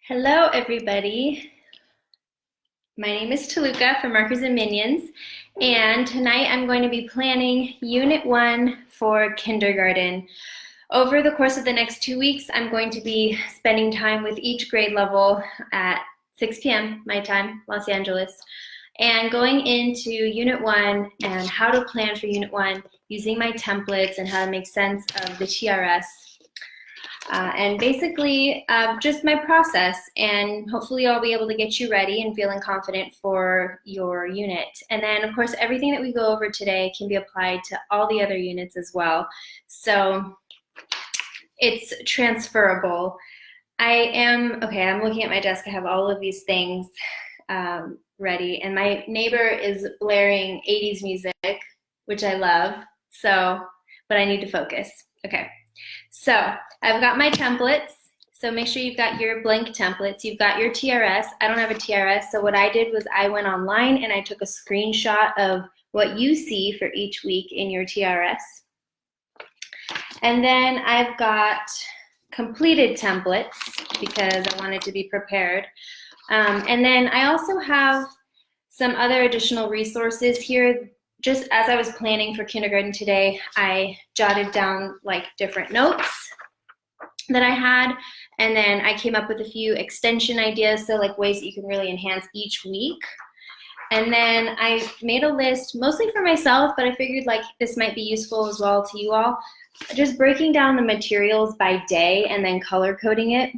Hello, everybody. My name is Taluka from Markers and Minions, and tonight I'm going to be planning Unit 1 for kindergarten. Over the course of the next 2 weeks, I'm going to be spending time with each grade level at 6 p.m. my time, Los Angeles, and going into Unit 1 and how to plan for Unit 1 using my templates and how to make sense of the TRS. And basically just my process, and hopefully I'll be able to get you ready and feeling confident for your unit. And then of course everything that we go over today can be applied to all the other units as well. So it's transferable. I'm looking at my desk. I have all of these things ready, and my neighbor is blaring 80s music, which I love, but I need to focus. Okay. So I've got my templates, so make sure you've got your blank templates. You've got your TRS. I don't have a TRS, so what I did was I went online and I took a screenshot of what you see for each week in your TRS. And then I've got completed templates because I wanted to be prepared. And then I also have some other additional resources here. Just as I was planning for kindergarten today, I jotted down like different notes that I had, and then I came up with a few extension ideas, so like ways that you can really enhance each week. And then I made a list mostly for myself, but I figured like this might be useful as well to you all, just breaking down the materials by day and then color coding it.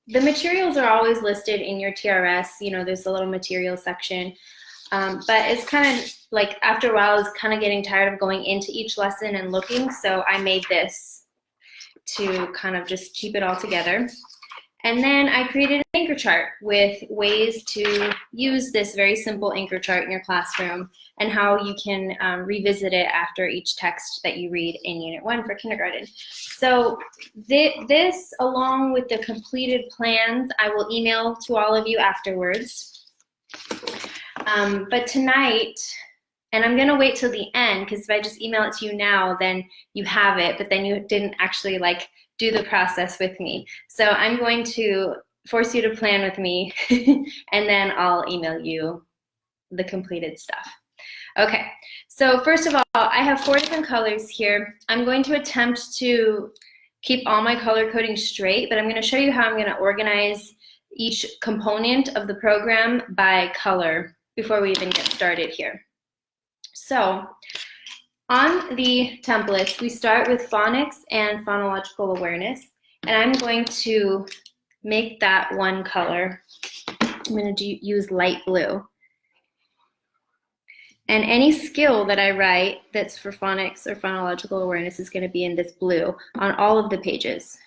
The materials are always listed in your TRS, there's a little material section. But it's kind of like after a while, I was kind of getting tired of going into each lesson and looking, so I made this to kind of just keep it all together. And then I created an anchor chart with ways to use this very simple anchor chart in your classroom and how you can revisit it after each text that you read in Unit 1 for kindergarten. So this, along with the completed plans, I will email to all of you afterwards. But tonight, and I'm going to wait till the end, because if I just email it to you now, then you have it, but then you didn't actually do the process with me. So I'm going to force you to plan with me, and then I'll email you the completed stuff. Okay, so first of all, I have 4 different colors here. I'm going to attempt to keep all my color coding straight, but I'm going to show you how I'm going to organize each component of the program by color before we even get started here. So on the templates, we start with phonics and phonological awareness, and I'm going to make that one color. I'm going to use light blue. And any skill that I write that's for phonics or phonological awareness is going to be in this blue on all of the pages.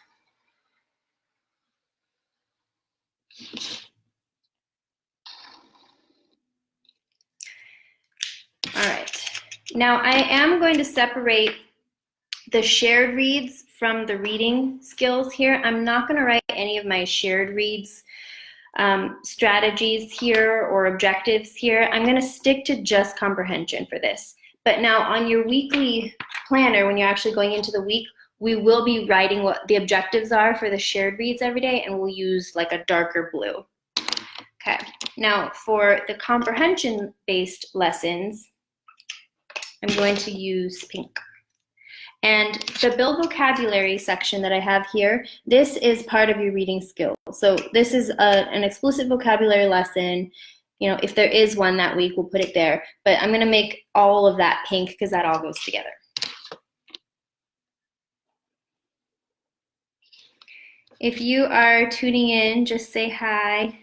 All right, now I am going to separate the shared reads from the reading skills here. I'm not going to write any of my shared reads strategies here or objectives here. I'm going to stick to just comprehension for this. But now on your weekly planner, when you're actually going into the week, we will be writing what the objectives are for the shared reads every day, and we'll use like a darker blue. Okay, now for the comprehension-based lessons, I'm going to use pink. And the build vocabulary section that I have here, this is part of your reading skills. So this is an explicit vocabulary lesson. If there is one that week, we'll put it there. But I'm going to make all of that pink because that all goes together. If you are tuning in, just say hi.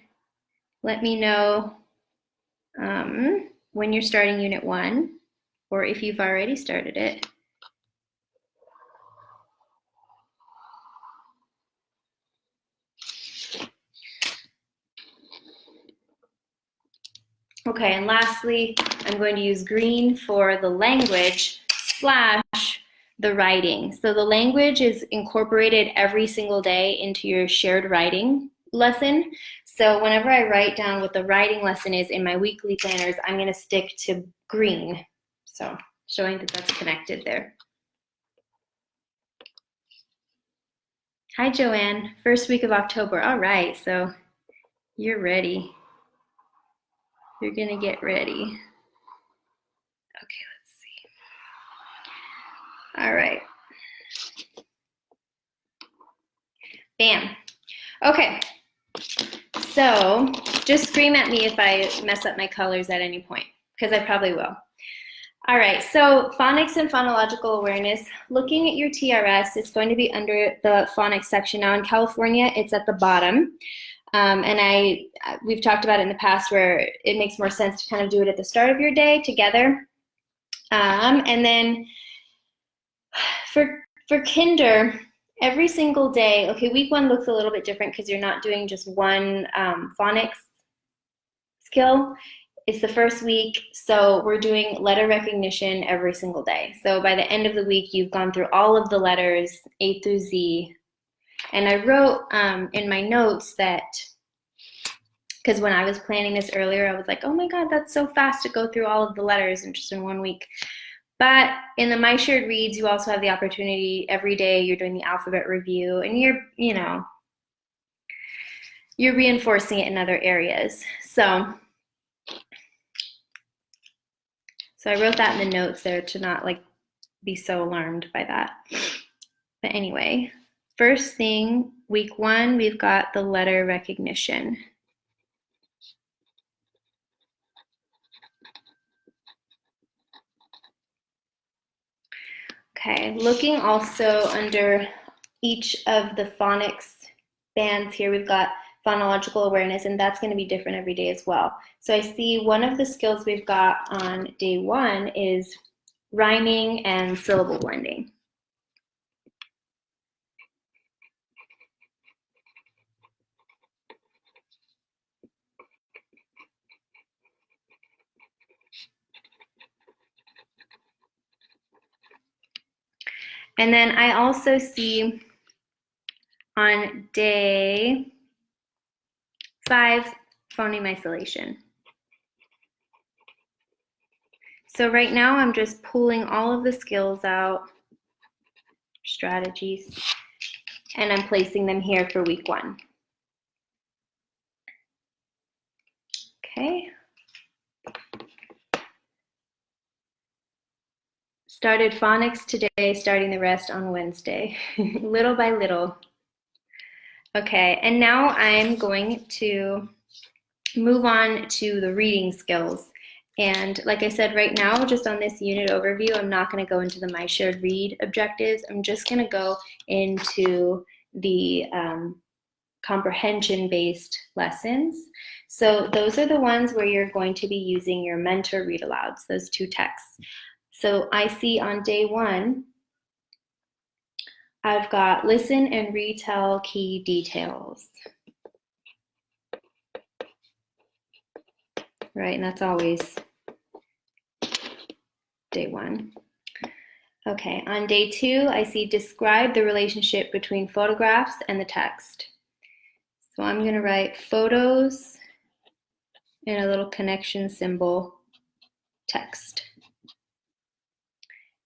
Let me know when you're starting Unit 1, or if you've already started it. Okay, and lastly, I'm going to use green for the language / the writing. So the language is incorporated every single day into your shared writing lesson. So whenever I write down what the writing lesson is in my weekly planners, I'm going to stick to green. So showing that that's connected there. Hi, Joanne. First week of October. All right, so you're ready. You're gonna get ready. Okay, let's see. All right. Bam. Okay. So just scream at me if I mess up my colors at any point, because I probably will. All right, so phonics and phonological awareness. Looking at your TRS, it's going to be under the phonics section. Now in California, it's at the bottom. And we've talked about it in the past where it makes more sense to kind of do it at the start of your day together. And then for kinder, every single day, okay, week one looks a little bit different because you're not doing just one phonics skill. It's the first week, so we're doing letter recognition every single day. So by the end of the week, you've gone through all of the letters A through Z. And I wrote in my notes that, because when I was planning this earlier, I was like, oh my God, that's so fast to go through all of the letters in just in 1 week. But in the My Shared Reads, you also have the opportunity every day, you're doing the alphabet review, and you're reinforcing it in other areas. So I wrote that in the notes there to not like be so alarmed by that. But anyway, first thing, week one, we've got the letter recognition. Okay, looking also under each of the phonics bands here, we've got phonological awareness, and that's going to be different every day as well. So I see one of the skills we've got on day one is rhyming and syllable blending. And then I also see on day 5, phoneme isolation. So right now I'm just pulling all of the skills out, strategies, and I'm placing them here for week one. Okay. Started phonics today, starting the rest on Wednesday, little by little. Okay, and now I'm going to move on to the reading skills. And like I said, right now, just on this unit overview, I'm not going to go into the My Shared Read objectives. I'm just going to go into the comprehension-based lessons. So those are the ones where you're going to be using your mentor read-alouds, those 2 texts. So I see on day 1, I've got listen and retell key details. Right, and that's always day 1. Okay, on day 2, I see describe the relationship between photographs and the text. So I'm going to write photos and a little connection symbol text.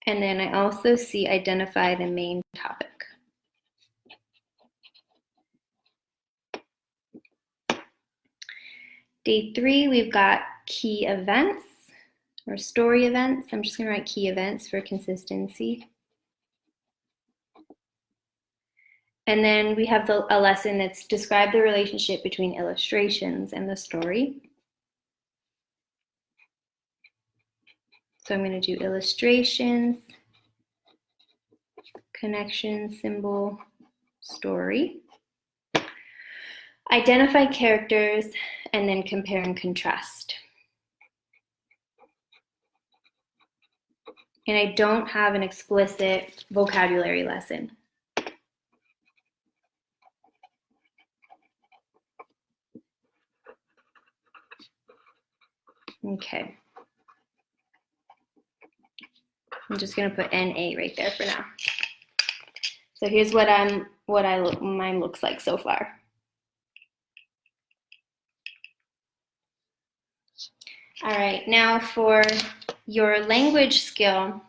And then I also see identify the main topic. Day 3, we've got key events or story events. I'm just going to write key events for consistency. And then we have a lesson that's describe the relationship between illustrations and the story. So I'm going to do illustrations, connection, symbol, story. Identify characters, and then compare and contrast. And I don't have an explicit vocabulary lesson. Okay. I'm just going to put NA right there for now. So here's what mine looks like so far. All right, now for your language skill,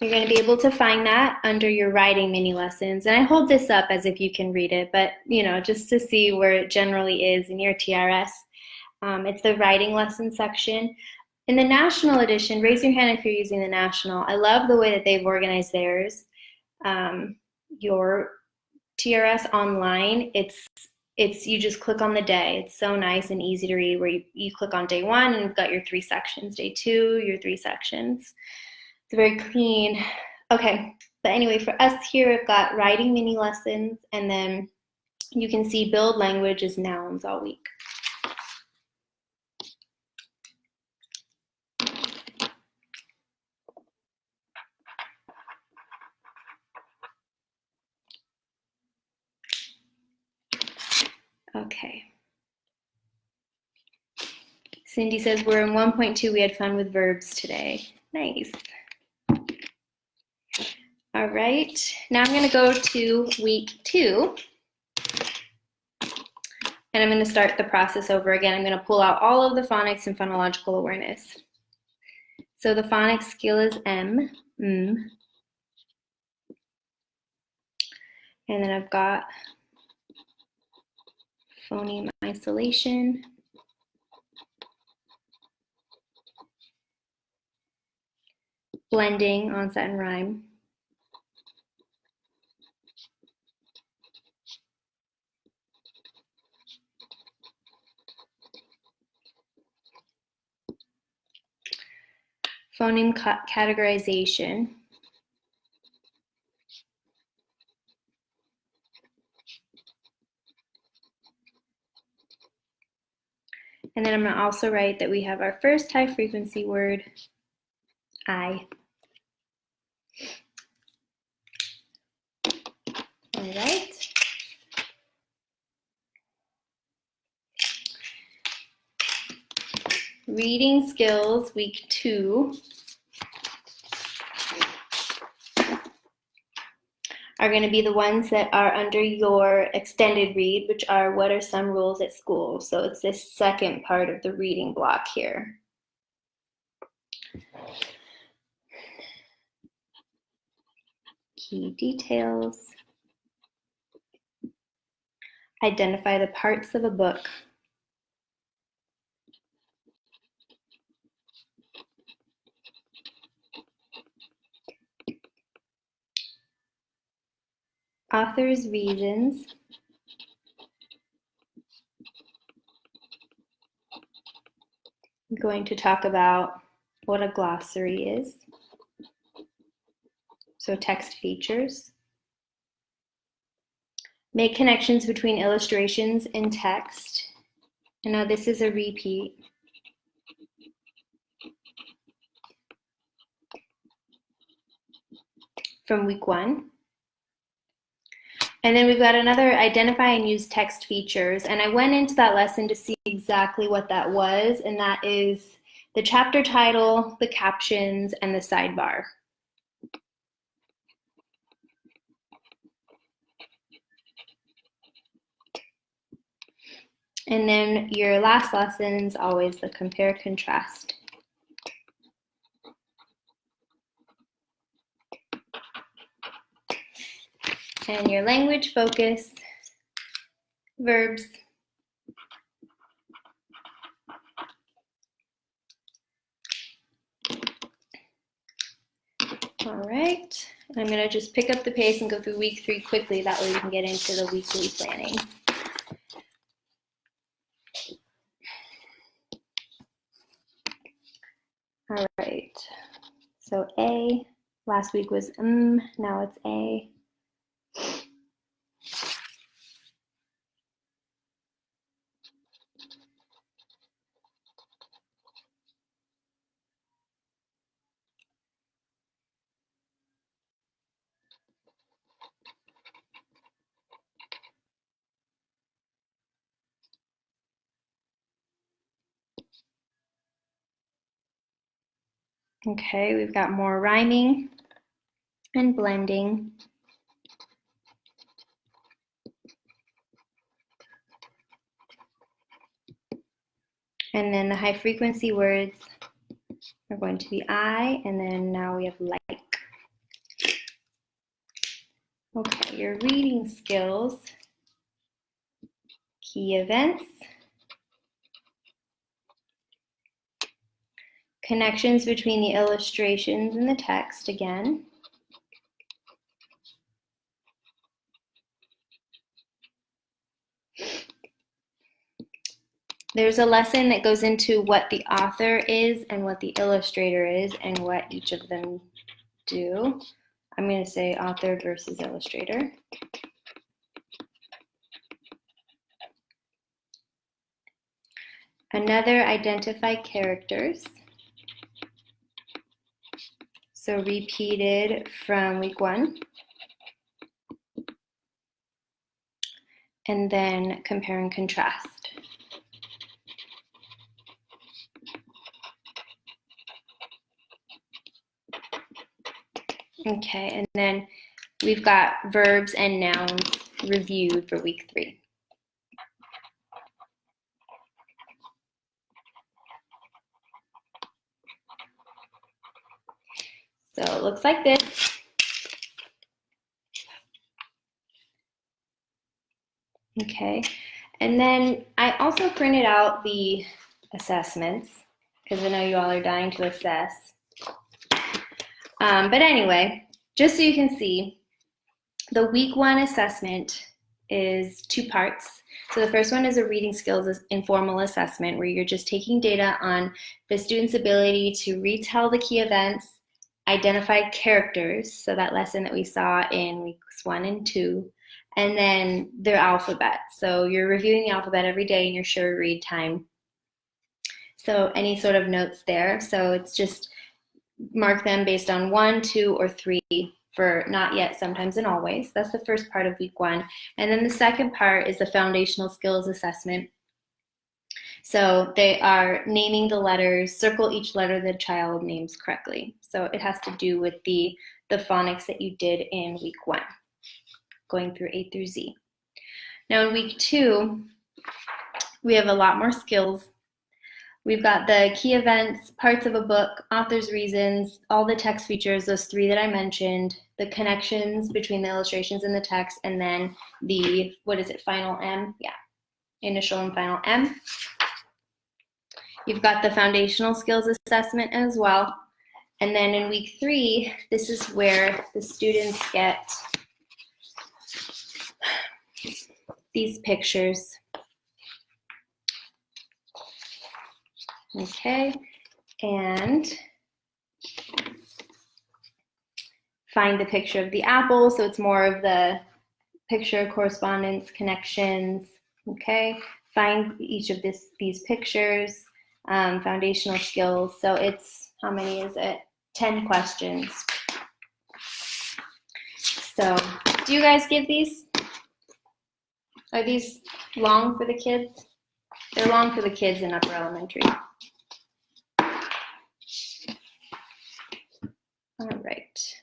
You're going to be able to find that under your writing mini lessons. And I hold this up as if you can read it, but just to see where it generally is in your TRS. It's the writing lesson section. In the National Edition, raise your hand if you're using the National. I love the way that they've organized theirs. Your TRS online, it's you just click on the day. It's so nice and easy to read, where you click on day 1 and you've got your 3 sections. Day 2, your 3 sections. It's very clean. Okay, but anyway, for us here, we've got writing mini lessons, and then you can see build language as nouns all week. Okay. Cindy says we're in 1.2. We had fun with verbs today. Nice. All right. Now I'm going to go to week 2. And I'm going to start the process over again. I'm going to pull out all of the phonics and phonological awareness. So the phonics scale is M. And then I've got phoneme isolation. Blending, onset, and rhyme. Phoneme categorization. And then I'm going to also write that we have our first high frequency word, I. All right. Reading skills, week 2, are going to be the ones that are under your extended read, which are what are some rules at school. So it's this second part of the reading block here. Key details. Identify the parts of a book. Author's reasons. I'm going to talk about what a glossary is. So text features. Make connections between illustrations and text. And now this is a repeat. From week 1. And then we've got another identify and use text features. And I went into that lesson to see exactly what that was. And that is the chapter title, the captions, and the sidebar. And then your last lesson is always the compare contrast. And your language focus, verbs. All right, I'm going to just pick up the pace and go through week 3 quickly. That way we can get into the weekly planning. All right, so A, last week was now it's A. Okay, we've got more rhyming and blending. And then the high frequency words are going to be I, and then now we have like. your reading skills, key events, connections between the illustrations and the text again, there's a lesson that goes into what the author is and what the illustrator is and what each of them do. I'm going to say author versus illustrator. Another, identify characters. So repeated from week 1. And then compare and contrast. Okay, and then we've got verbs and nouns reviewed for week 3. So it looks like this. Okay, and then I also printed out the assessments because I know you all are dying to assess. But anyway, just so you can see, the week 1 assessment is 2 parts. So the first one is a reading skills informal assessment where you're just taking data on the student's ability to retell the key events, identify characters, so that lesson that we saw in weeks 1 and 2, and then their alphabet. So you're reviewing the alphabet every day in your sure read time. So any sort of notes there. So it's just mark them based on 1, 2, or 3 for not yet, sometimes, and always. That's the first part of week 1. And then the second part is the foundational skills assessment. So they are naming the letters, circle each letter the child names correctly. So it has to do with the phonics that you did in week 1, going through A through Z. Now in week 2, we have a lot more skills. We've got the key events, parts of a book, author's reasons, all the text features, those 3 that I mentioned, the connections between the illustrations and the text, and then the, what is it, final M? Yeah, initial and final M. You've got the foundational skills assessment as well. And then in week 3, this is where the students get these pictures. Okay, and find the picture of the apple, so it's more of the picture correspondence connections. Okay, find each of these pictures, foundational skills. So it's, how many is it? 10 questions. So do you guys give these? Are these long for the kids? They're long for the kids in upper elementary. All right.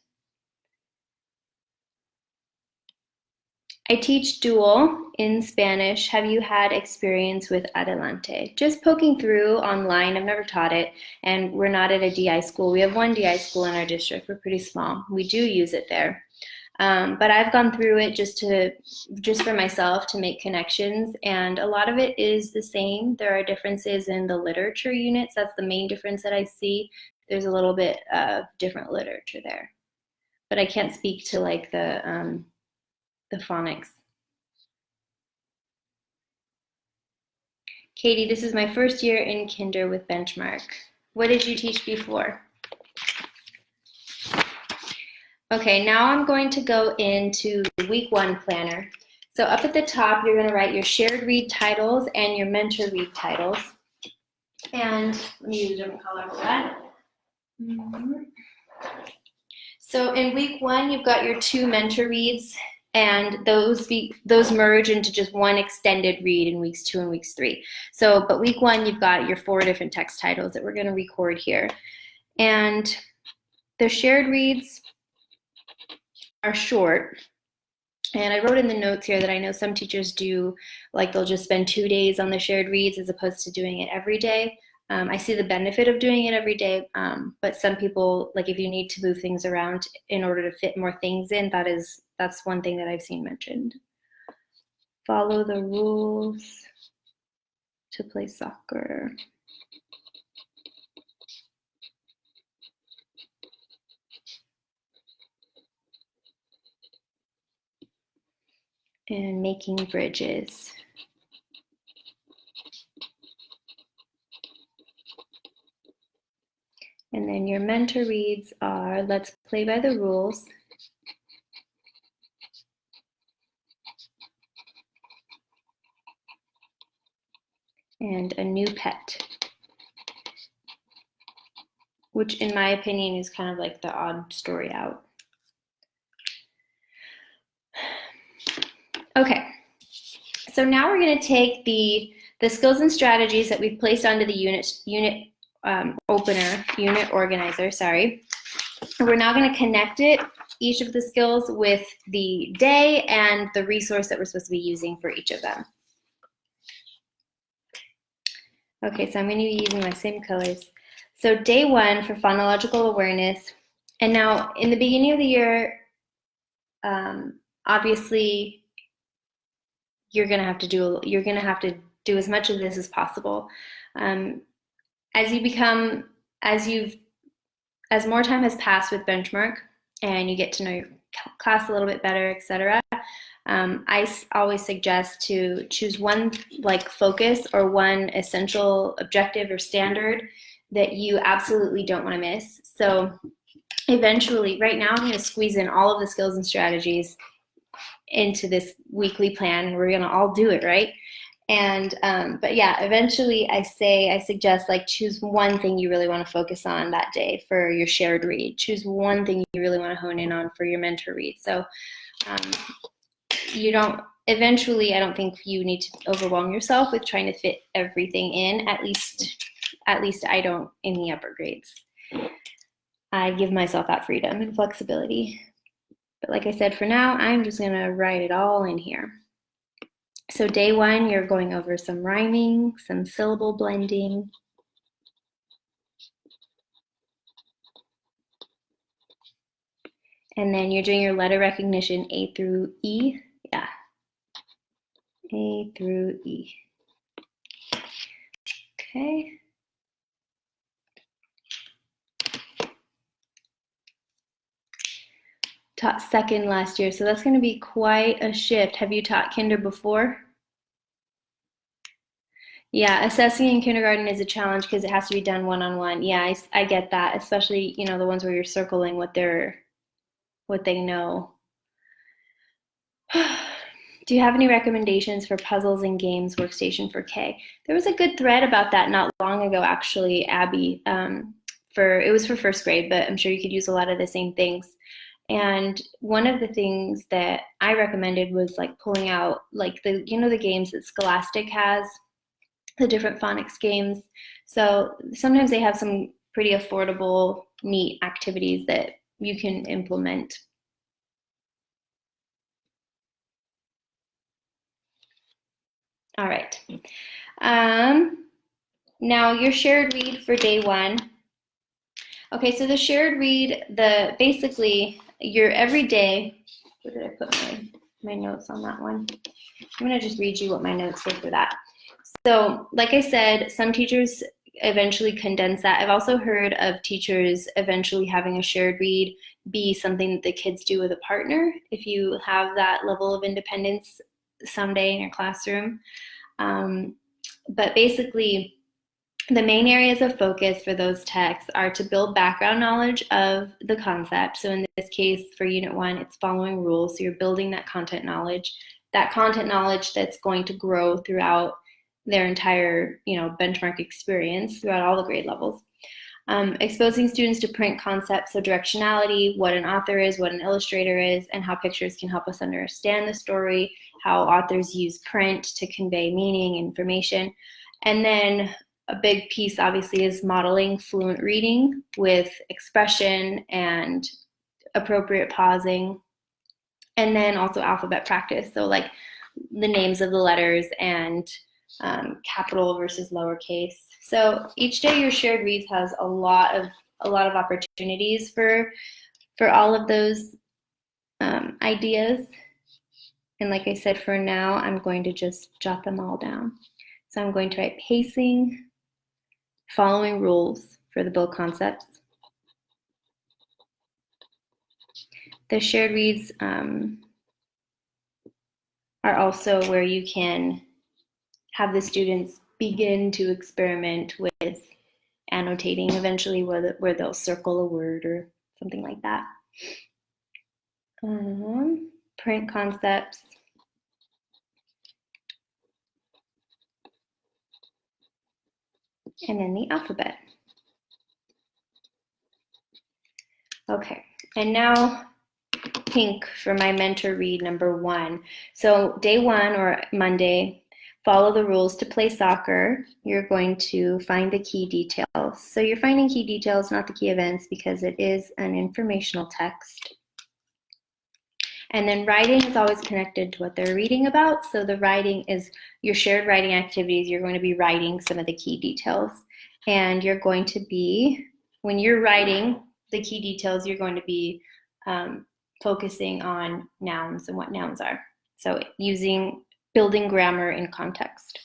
I teach dual in Spanish. Have you had experience with Adelante? Just poking through online. I've never taught it, and we're not at a DI school. We have 1 DI school in our district. We're pretty small. We do use it there. But I've gone through it just for myself to make connections, and a lot of it is the same. There are differences in the literature units. That's the main difference that I see. There's a little bit of different literature there, but I can't speak to like the phonics. Katie, this is my first year in kinder with Benchmark. What did you teach before? Okay, now I'm going to go into the week 1 planner. So up at the top, you're going to write your shared read titles and your mentor read titles. And let me use a different color for that. So in week 1, you've got your 2 mentor reads, and those merge into just 1 extended read in weeks 2 and weeks 3. So, but week 1, you've got your 4 different text titles that we're going to record here. And the shared reads are short. And I wrote in the notes here that I know some teachers do, like they'll just spend 2 days on the shared reads as opposed to doing it every day. I see the benefit of doing it every day, but some people, like if you need to move things around in order to fit more things in, that's one thing that I've seen mentioned. Follow the rules to play soccer. And making bridges. And then your mentor reads are, let's play by the rules. And a new pet, which in my opinion is kind of like the odd story out. Okay, so now we're going to take the skills and strategies that we've placed onto the unit organizer, sorry. We're now going to connect each of the skills with the day and the resource that we're supposed to be using for each of them. Okay, so I'm going to be using my same colors. So day 1 for phonological awareness. And now in the beginning of the year, obviously you're going to have to do as much of this as possible. As more time has passed with benchmark and you get to know your class a little bit better, etc., I always suggest to choose one focus or one essential objective or standard that you absolutely don't want to miss. So eventually, right now I'm going to squeeze in all of the skills and strategies into this weekly plan, and we're going to all do it, right? And but yeah, eventually I suggest choose one thing you really want to focus on that day for your shared read. Choose one thing you really want to hone in on for your mentor read. So eventually I don't think you need to overwhelm yourself with trying to fit everything in. At least I don't in the upper grades. I give myself that freedom and flexibility. But like I said, for now, I'm just going to write it all in here. So day 1, you're going over some rhyming, some syllable blending. And then you're doing your letter recognition A through E. Yeah. A through E. Okay. Taught second last year, so that's going to be quite a shift. Have you taught kinder before? Yeah, assessing in kindergarten is a challenge because it has to be done one-on-one. Yeah, I get that, especially the ones where you're circling what they know. Do you have any recommendations for puzzles and games workstation for K? There was a good thread about that not long ago, actually, Abby. It was for first grade, but I'm sure you could use a lot of the same things. And one of the things that I recommended was pulling out the games that Scholastic has, the different phonics games. So sometimes they have some pretty affordable, neat activities that you can implement. All right. Now your shared read for day 1. Okay, so the shared read, basically your every day, where did I put my notes on that one? I'm going to just read you what my notes were for that. So like I said, some teachers eventually condense that. I've also heard of teachers eventually having a shared read be something that the kids do with a partner if you have that level of independence someday in your classroom. But basically, the main areas of focus for those texts are to build background knowledge of the concept. So in this case, for Unit 1, it's following rules. So you're building that content knowledge that's going to grow throughout their entire, benchmark experience throughout all the grade levels. Exposing students to print concepts, so directionality, what an author is, what an illustrator is, and how pictures can help us understand the story, how authors use print to convey meaning, information. And then a big piece, obviously, is modeling fluent reading with expression and appropriate pausing. And then also alphabet practice, so the names of the letters and capital versus lowercase. So each day your shared reads has a lot of opportunities for all of those ideas. And like I said, for now, I'm going to just jot them all down. So I'm going to write pacing, following rules for the build concepts. The shared reads are also where you can have the students begin to experiment with annotating eventually, where they'll circle a word or something like that. Print concepts. And then the alphabet. Okay, and now pink for my mentor read number 1. So day 1 or Monday, follow the rules to play soccer. You're going to find the key details. So you're finding key details, not the key events, because it is an informational text. And then writing is always connected to what they're reading about. So the writing is your shared writing activities. You're going to be writing some of the key details. And you're going to be, when you're writing the key details, you're going to be focusing on nouns and what nouns are. So building grammar in context.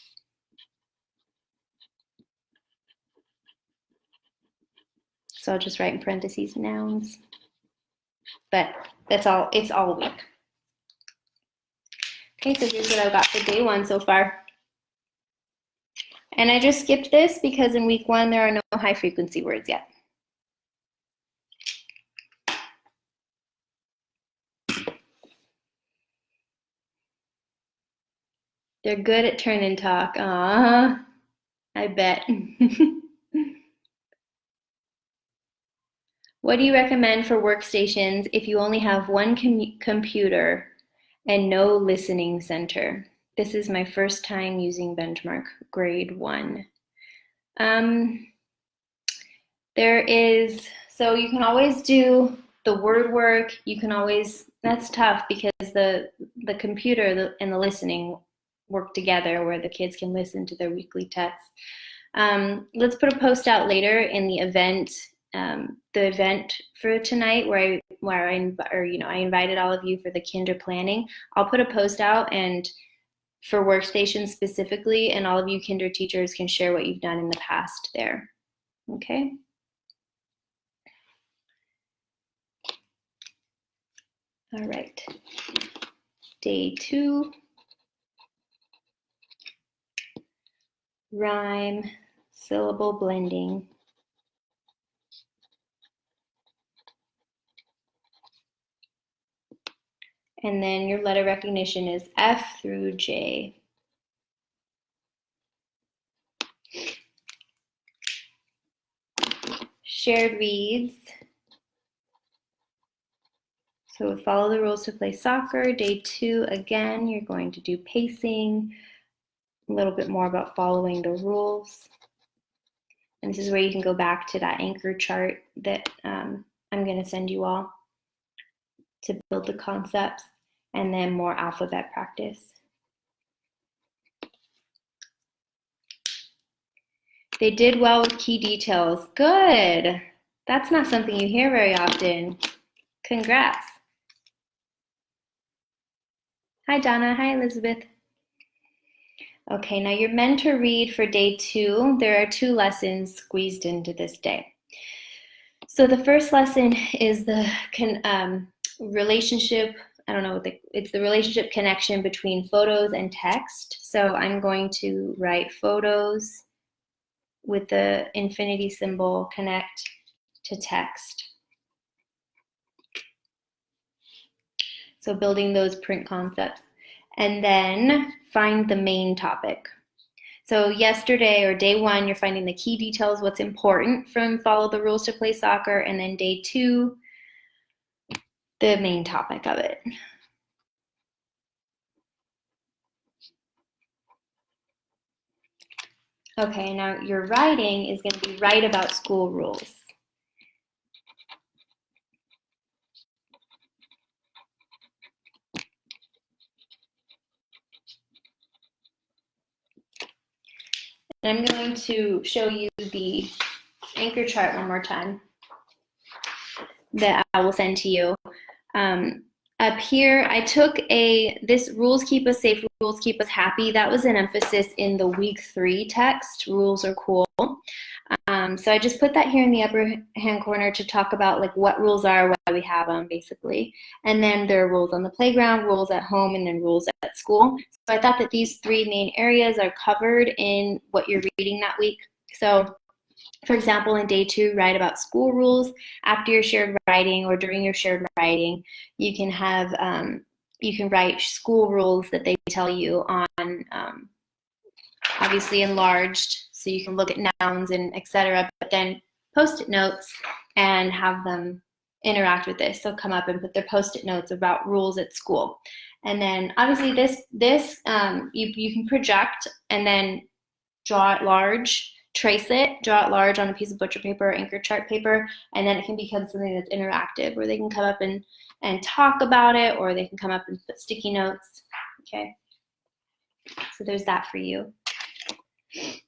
So I'll just write in parentheses nouns. But it's all week. Okay, so here's what I've got for day 1 so far. And I just skipped this because in week 1 there are no high frequency words yet. They're good at turn and talk. I bet. What do you recommend for workstations if you only have one computer and no listening center? This is my first time using Benchmark grade 1. So you can always do the word work. You can always, that's tough because the computer and the listening work together where the kids can listen to their weekly texts. Let's put a post out later in the event for tonight where I invited all of you for the kinder planning. I'll put a post out and for workstations specifically, and all of you kinder teachers can share what you've done in the past there. Okay. All right. Day 2. Rhyme, syllable blending. And then your letter recognition is F through J. Shared reads. So follow the rules to play soccer. Day 2, again, you're going to do pacing, a little bit more about following the rules. And this is where you can go back to that anchor chart that I'm going to send you all to build the concepts, and then more alphabet practice. They did well with key details. Good. That's not something you hear very often. Congrats. Hi, Donna. Hi, Elizabeth. Okay, now your mentor read for day 2. There are 2 lessons squeezed into this day. So the first lesson is the relationship, it's the relationship connection between photos and text. So I'm going to write photos with the infinity symbol, connect to text. So building those print concepts. And then find the main topic. So yesterday or day 1, you're finding the key details, what's important from follow the rules to play soccer, and then day 2, the main topic of it. Okay, now your writing is going to be write about school rules. And I'm going to show you the anchor chart one more time that I will send to you. Up here, I took this rules keep us safe, rules keep us happy. That was an emphasis in the week 3 text, rules are cool. So I just put that here in the upper hand corner to talk about like what rules are, why we have them basically. And then there are rules on the playground, rules at home, and then rules at school. So I thought that these 3 main areas are covered in what you're reading that week. So for example, in day 2, write about school rules. After your shared writing or during your shared writing, you can have you can write school rules that they tell you on, obviously enlarged, so you can look at nouns and etc. But then post-it notes and have them interact with this. So come up and put their post-it notes about rules at school. And then obviously this you can project and then draw it large. Trace it, draw it large on a piece of butcher paper or anchor chart paper, and then it can become something that's interactive where they can come up and talk about it, or they can come up and put sticky notes. Okay, so there's that for you. Okay,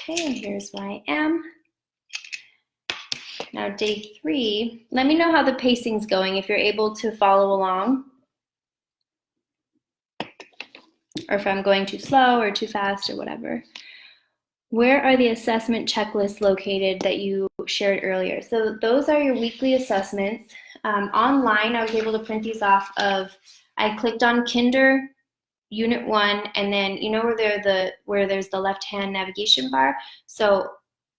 and here's where I am. Now day 3, let me know how the pacing's going, if you're able to follow along, or if I'm going too slow or too fast or whatever. Where are the assessment checklists located that you shared earlier? So those are your weekly assessments. Online, I was able to print these off of, I clicked on Kinder Unit 1, and then you know where there's the left-hand navigation bar? So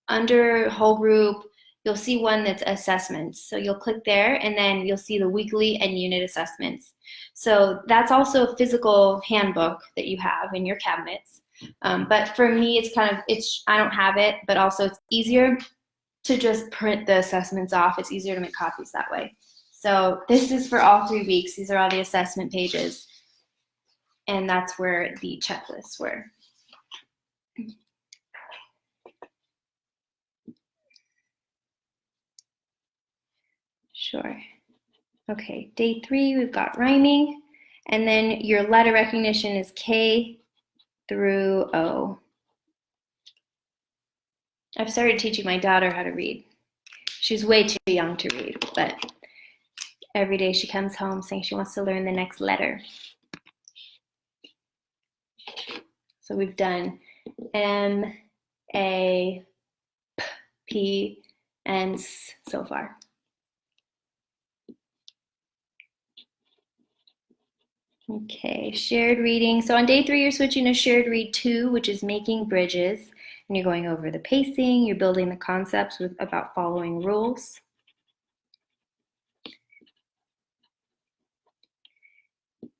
under whole group, you'll see one that's assessments. So you'll click there, and then you'll see the weekly and unit assessments. So that's also a physical handbook that you have in your cabinets. But for me, I don't have it, but also it's easier to just print the assessments off. It's easier to make copies that way. So this is for all 3 weeks. These are all the assessment pages. And that's where the checklists were. Sure. Okay, day 3, we've got rhyming. And then your letter recognition is K through O. I've started teaching my daughter how to read. She's way too young to read, but every day she comes home saying she wants to learn the next letter. So we've done M, A, P, and S so far. Okay, shared reading. So on day 3, you're switching to shared read 2, which is making bridges. And you're going over the pacing, you're building the concepts about following rules.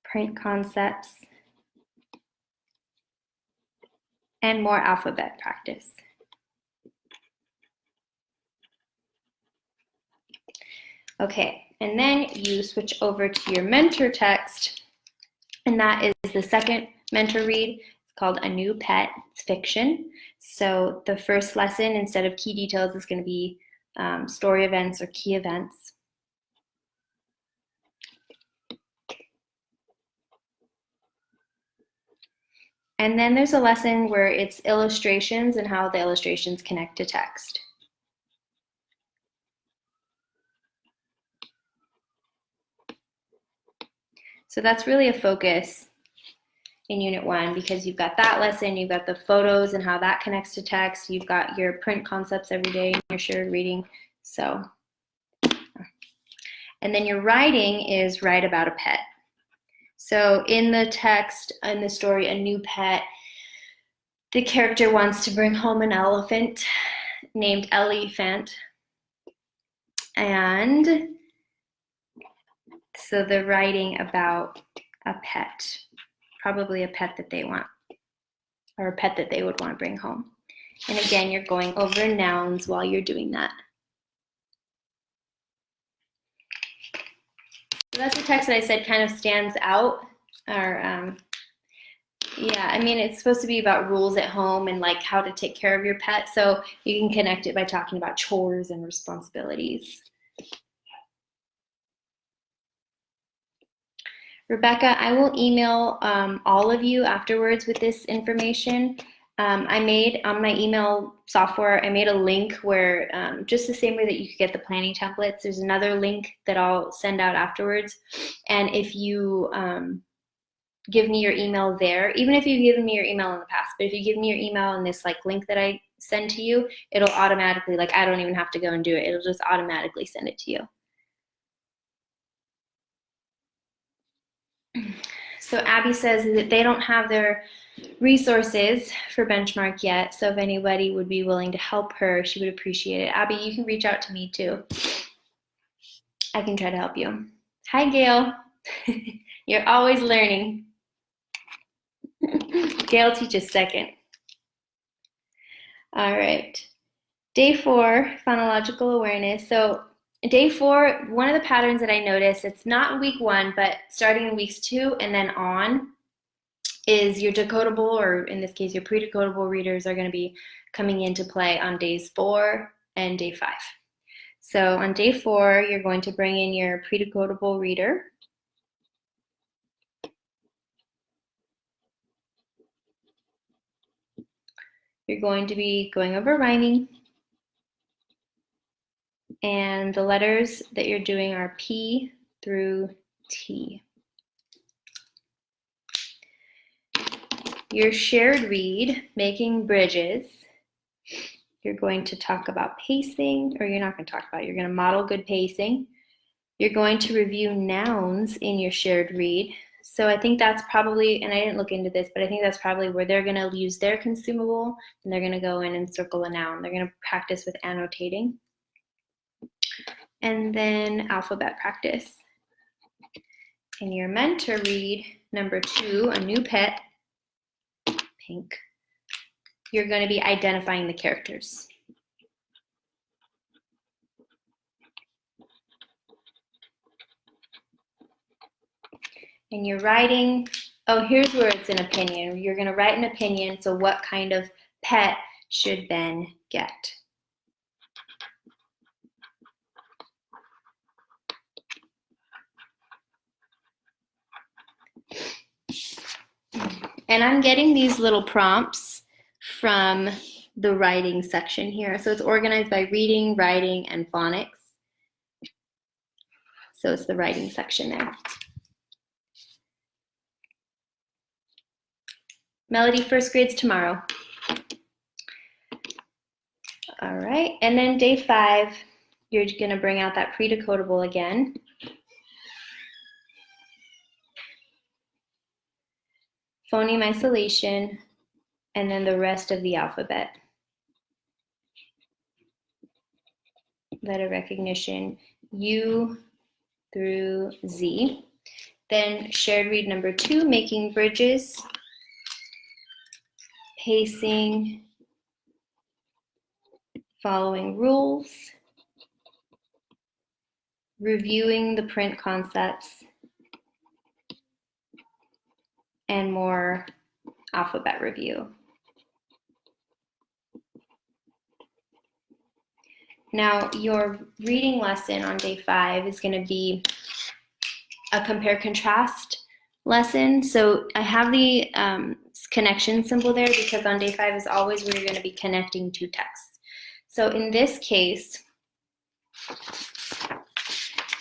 Print concepts. And more alphabet practice. Okay, and then you switch over to your mentor text, and that is the second mentor read. It's called A New Pet. It's fiction. So the first lesson, instead of key details, is going to be story events or key events. And then there's a lesson where it's illustrations and how the illustrations connect to text. So that's really a focus in Unit 1 because you've got that lesson, you've got the photos and how that connects to text, you've got your print concepts every day in your shared reading. So, and then your writing is write about a pet. So in the text, in the story, A New Pet, the character wants to bring home an elephant named Elephant. And so they're writing about a pet, probably a pet that they want, or a pet that they would want to bring home. And again, you're going over nouns while you're doing that. So that's the text that I said kind of stands out, or yeah, I mean, it's supposed to be about rules at home and like how to take care of your pet. So you can connect it by talking about chores and responsibilities. Rebecca, I will email all of you afterwards with this information. I made on my email software, I made a link where just the same way that you could get the planning templates, there's another link that I'll send out afterwards. And if you give me your email there, even if you've given me your email in the past, but if you give me your email in this like link that I send to you, it'll automatically, like I don't even have to go and do it. It'll just automatically send it to you. So Abby says that they don't have their resources for benchmark yet. So if anybody would be willing to help her, she would appreciate it. Abby, you can reach out to me too. I can try to help you. Hi, Gail. You're always learning. Gail teaches second. All right. Day 4, phonological awareness. So day 4, one of the patterns that I noticed, it's not in week 1, but starting in weeks 2 and then on, is your decodable, or in this case, your pre-decodable readers are going to be coming into play on days 4 and day 5. So on day 4, you're going to bring in your pre-decodable reader. You're going to be going over rhyming. And the letters that you're doing are P through T. Your shared read, making bridges, you're going to talk about pacing, or you're not going to talk about it, you're going to model good pacing. You're going to review nouns in your shared read. So I think that's probably, and I didn't look into this, but I think that's probably where they're going to use their consumable, and they're going to go in and circle a noun. They're going to practice with annotating. And then alphabet practice. In your mentor read, number 2, a new pet, pink, you're going to be identifying the characters. In your writing, oh, here's where it's an opinion. You're going to write an opinion, so what kind of pet should Ben get? And I'm getting these little prompts from the writing section here. So it's organized by reading, writing, and phonics. So it's the writing section there. Melody, first grade's tomorrow. All right, and then day 5, you're gonna bring out that pre-decodable again. Phoneme isolation, and then the rest of the alphabet. Letter recognition, U through Z. Then shared read number 2, making bridges, pacing, following rules, reviewing the print concepts, and more alphabet review. Now, your reading lesson on day 5 is going to be a compare-contrast lesson. So I have the connection symbol there because on day 5 is always where you're going to be connecting two texts. So in this case,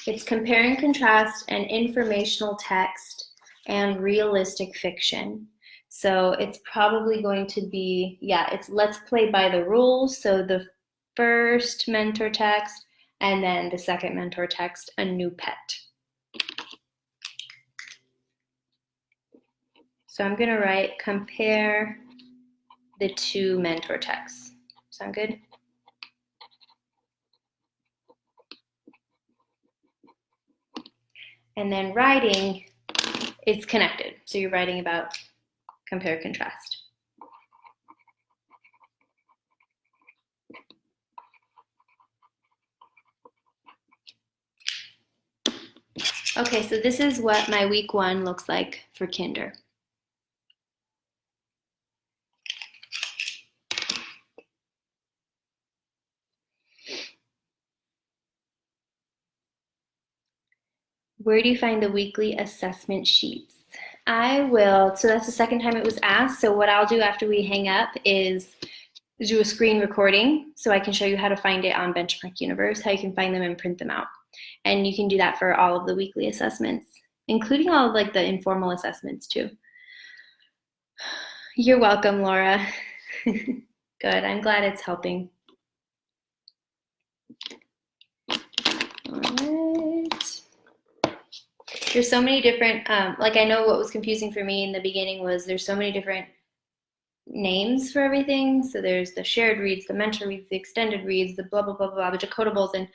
it's compare and contrast an informational text and realistic fiction. So it's probably going to be, it's let's play by the rules. So the first mentor text and then the second mentor text, a new pet. So I'm gonna write compare the 2 mentor texts. Sound good? And then writing, it's connected. So you're writing about compare contrast. Okay, so this is what my week 1 looks like for kinder. Where do you find the weekly assessment sheets? I will, so that's the second time it was asked. So what I'll do after we hang up is do a screen recording so I can show you how to find it on Benchmark Universe, how you can find them and print them out. And you can do that for all of the weekly assessments, including all of like the informal assessments too. You're welcome, Laura. Good, I'm glad it's helping. All right. There's so many different, like I know what was confusing for me in the beginning was there's so many different names for everything. So there's the shared reads, the mentor reads, the extended reads, the blah, blah, blah, blah, the decodables, and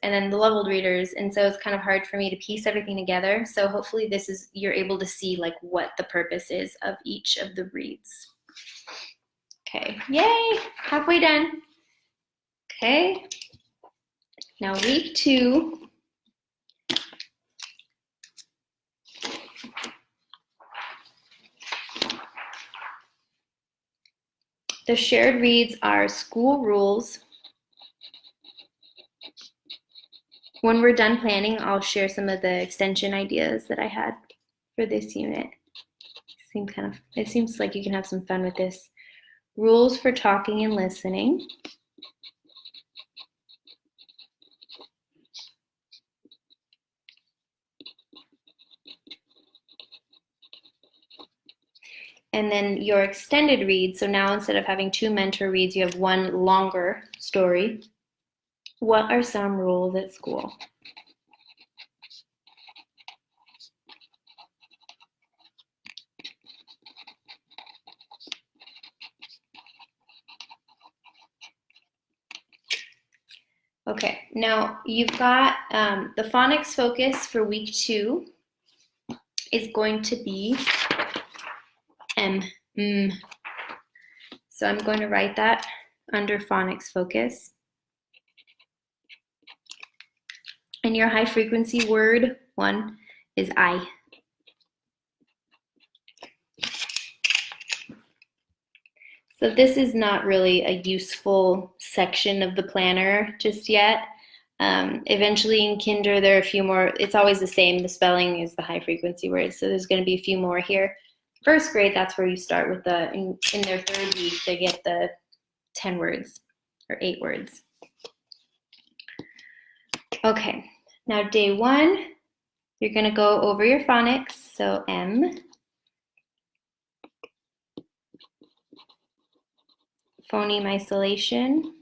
then the leveled readers. And so it's kind of hard for me to piece everything together. So hopefully you're able to see like what the purpose is of each of the reads. Okay, yay, halfway done. Okay, now week 2. The shared reads are school rules. When we're done planning, I'll share some of the extension ideas that I had for this unit. It seems like you can have some fun with this. Rules for talking and listening. And then your extended read, so now instead of having 2 mentor reads, you have 1 longer story. What are some rules at school? Okay, now you've got the phonics focus for week 2 is going to be M. So I'm going to write that under phonics focus. And your high frequency word 1 is I. So this is not really a useful section of the planner just yet. Eventually in kinder, there are a few more. It's always the same. The spelling is the high frequency words. So there's going to be a few more here. First grade, that's where you start with in their 3rd week, they get the 10 words or 8 words. Okay, now day 1, you're going to go over your phonics. So M, phoneme isolation,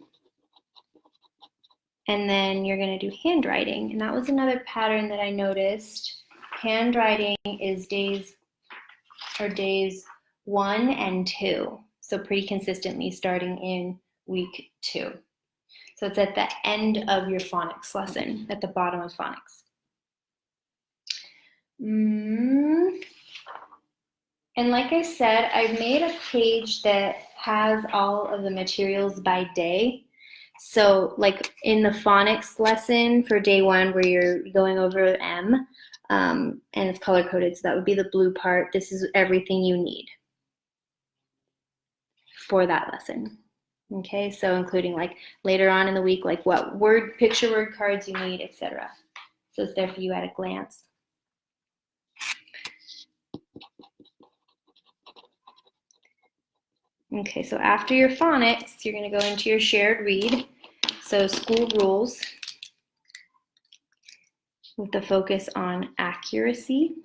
and then you're going to do handwriting. And that was another pattern that I noticed. Handwriting is days 1 and 2. So pretty consistently starting in week 2. So it's at the end of your phonics lesson, at the bottom of phonics. And like I said, I've made a page that has all of the materials by day. So like in the phonics lesson for day 1 where you're going over M, and it's color coded, so that would be the blue part. This is everything you need for that lesson. Okay, so including like later on in the week, like what picture word cards you need, etc. So it's there for you at a glance. Okay, so after your phonics, you're going to go into your shared read. So school rules with the focus on accuracy.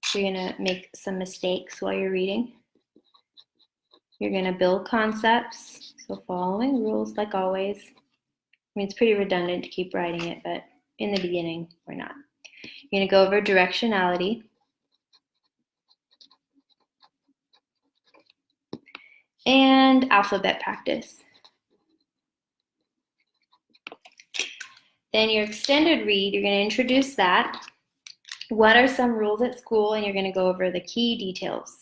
So you're going to make some mistakes while you're reading. You're going to build concepts, so following rules like always. I mean, it's pretty redundant to keep writing it, but in the beginning, we're not. You're going to go over directionality. And alphabet practice. Then your extended read, you're going to introduce that. What are some rules at school? And you're going to go over the key details.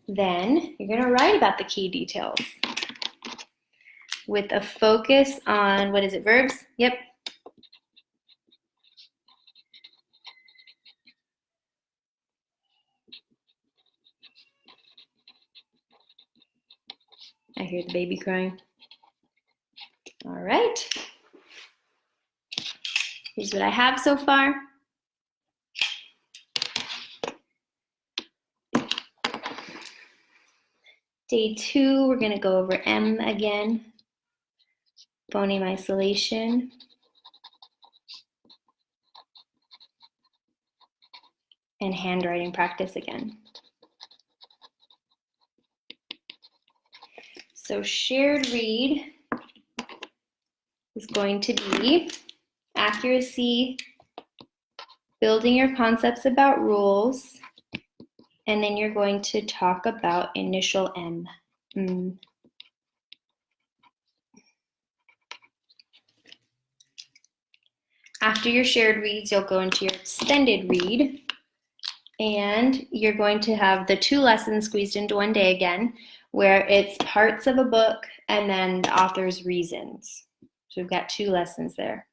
Then you're going to write about the key details with a focus on, what is it, verbs? Yep. I hear the baby crying. All right. what I have so far. Day 2, we're going to go over M again, phoneme isolation. And handwriting practice again. So shared read is going to be accuracy, building your concepts about rules, and then you're going to talk about initial M. After your shared reads, you'll go into your extended read, and you're going to have the 2 lessons squeezed into one day again, where it's parts of a book and then the author's reasons. So we've got 2 lessons there.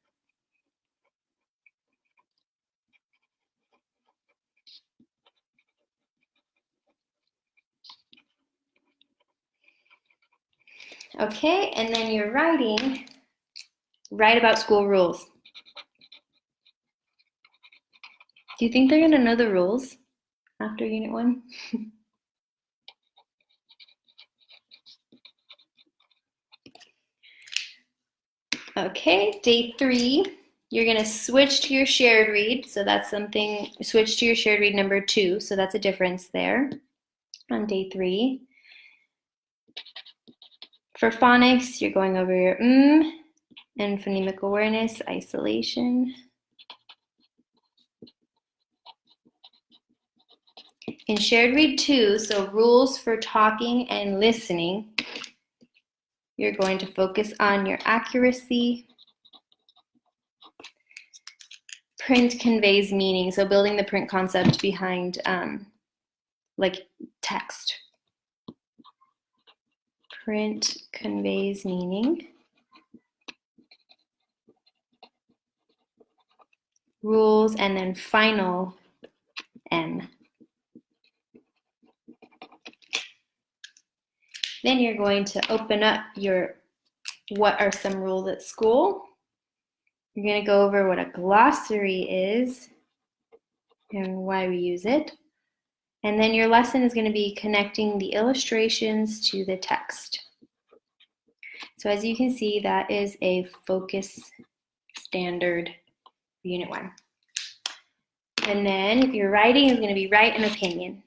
Okay, and then you're writing, write about school rules. Do you think they're going to know the rules after Unit 1? Okay, day 3, you're going to switch to your shared read. So that's something, switch to your shared read number 2. So that's a difference there on day 3. For phonics, you're going over your and phonemic awareness, isolation. In shared read 2, so rules for talking and listening, you're going to focus on your accuracy. Print conveys meaning, so building the print concept behind like text. Print conveys meaning. Rules, and then final M. Then you're going to open up your what are some rules at school. You're going to go over what a glossary is and why we use it. And then your lesson is going to be connecting the illustrations to the text. So as you can see, that is a focus standard Unit 1. And then your writing is going to be write an opinion.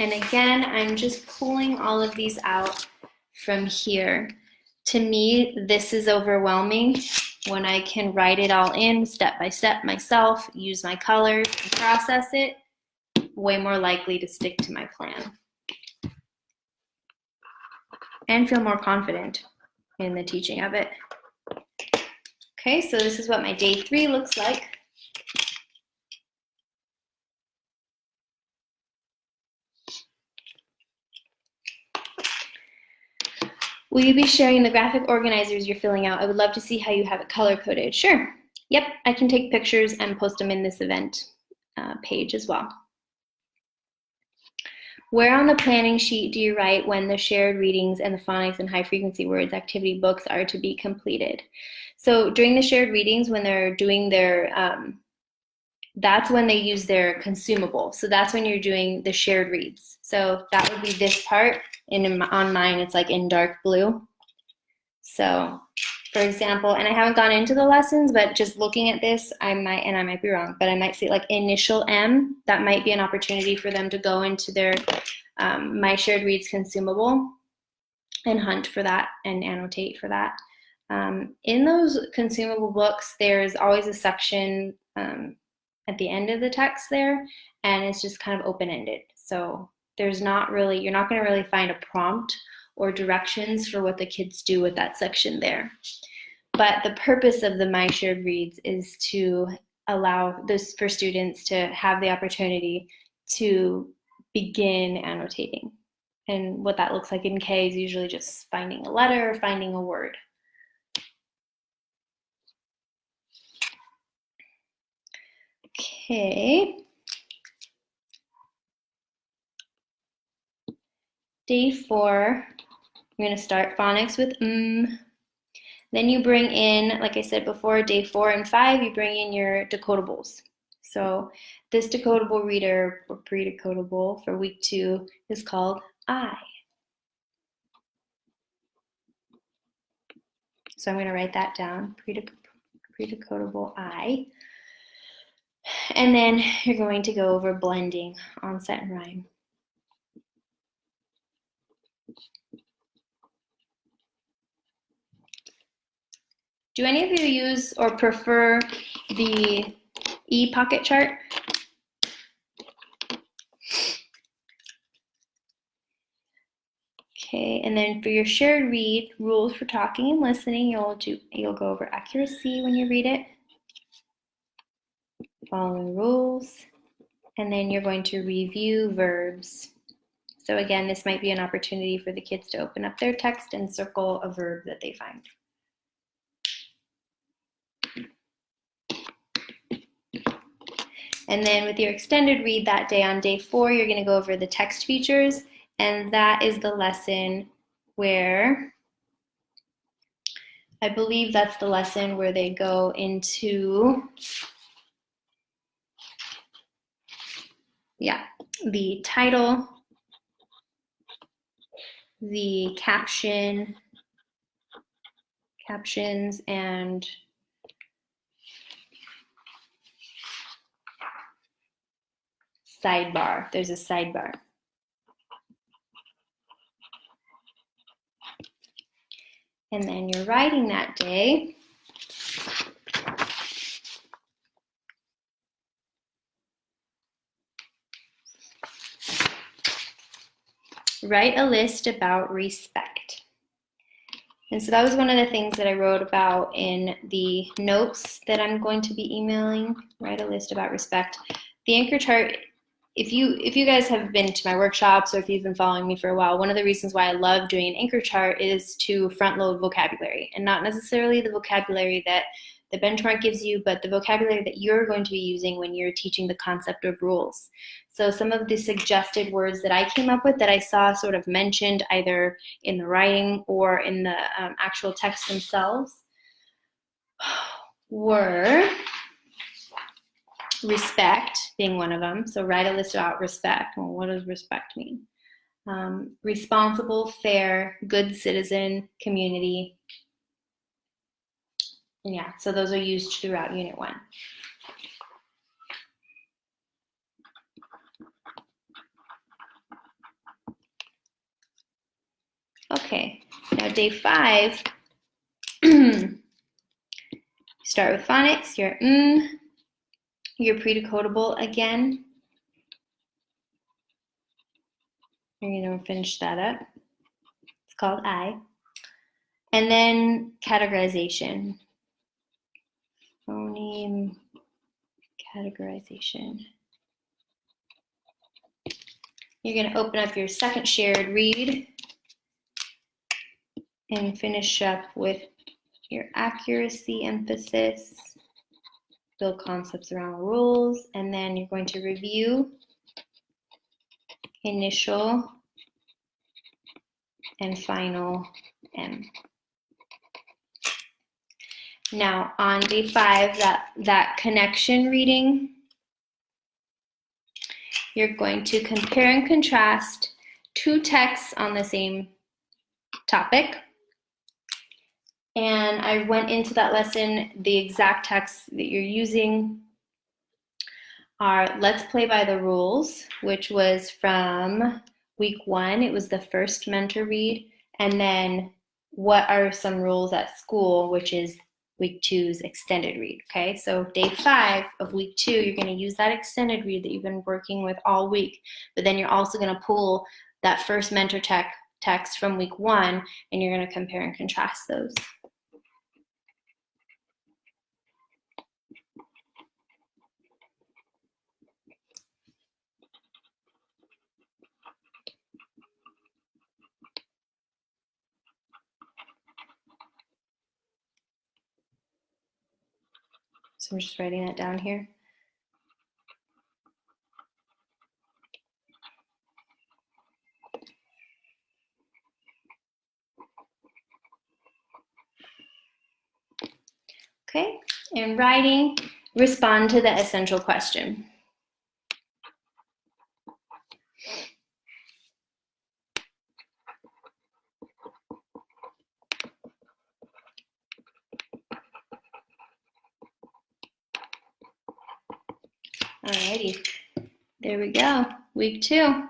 And again, I'm just pulling all of these out from here. To me, this is overwhelming when I can write it all in step by step myself, use my colors, and process it. Way more likely to stick to my plan and feel more confident in the teaching of it. Okay, so this is what my day 3 looks like. Will you be sharing the graphic organizers you're filling out? I would love to see how you have it color-coded. Sure. Yep, I can take pictures and post them in this event page as well. Where on the planning sheet do you write when the shared readings and the phonics and high-frequency words activity books are to be completed? So during the shared readings, when they're doing their, that's when they use their consumable. So that's when you're doing the shared reads. So that would be this part. On mine, it's like in dark blue. So for example, and I haven't gone into the lessons, but just looking at this, I might be wrong, but I might say like initial M. That might be an opportunity for them to go into their My Shared Reads consumable and hunt for that and annotate for that. In those consumable books, there's always a section at the end of the text there, and it's just kind of open-ended. So there's not really, you're not going to really find a prompt or directions for what the kids do with that section there. But the purpose of the My Shared Reads is to allow this for students to have the opportunity to begin annotating. And what that looks like in K is usually just finding a letter or finding a word. Okay. Day 4, I'm going to start phonics with Then you bring in, like I said before, day 4 and 5, you bring in your decodables. So this decodable reader or pre-decodable for week 2 is called I. So I'm going to write that down, pre-decodable I. And then you're going to go over blending, onset, and rhyme. Do any of you use or prefer the e-pocket chart? Okay, and then for your shared read, rules for talking and listening, you'll go over accuracy when you read it, following rules, and then you're going to review verbs. So again, this might be an opportunity for the kids to open up their text and circle a verb that they find. And then with your extended read that day on day 4, you're going to go over the text features, and that is the lesson where, I believe that's the lesson where they go into, the title, the captions, and sidebar. There's a sidebar. And then you're writing that day. Write a list about respect. And so that was one of the things that I wrote about in the notes that I'm going to be emailing. Write a list about respect. The anchor chart, if you guys have been to my workshops or if you've been following me for a while, one of the reasons why I love doing an anchor chart is to front load vocabulary, and not necessarily the vocabulary that the benchmark gives you, but the vocabulary that you're going to be using when you're teaching the concept of rules. So some of the suggested words that I came up with that I saw sort of mentioned either in the writing or in the actual text themselves were respect being one of them. So write a list about respect. Well, what does respect mean? Responsible, fair, good citizen, community. And yeah, so those are used throughout Unit 1. Okay, now day 5, start with phonics, your pre-decodable again. You're going to finish that up. It's called I. And then categorization. Phoneme categorization. You're going to open up your second shared read and finish up with your accuracy emphasis, build concepts around rules, and then you're going to review initial and final M. Now on day 5, that connection reading, you're going to compare and contrast 2 texts on the same topic. And I went into that lesson, the exact texts that you're using are Let's Play by the Rules, which was from week 1. It was the first mentor read. And then What Are Some Rules at School, which is week 2's extended read, okay? So day 5 of week 2, you're gonna use that extended read that you've been working with all week, but then you're also gonna pull that first mentor text from week 1, and you're gonna compare and contrast those. So I'm just writing that down here. Okay, and writing, respond to the essential question. Alrighty, there we go, week 2.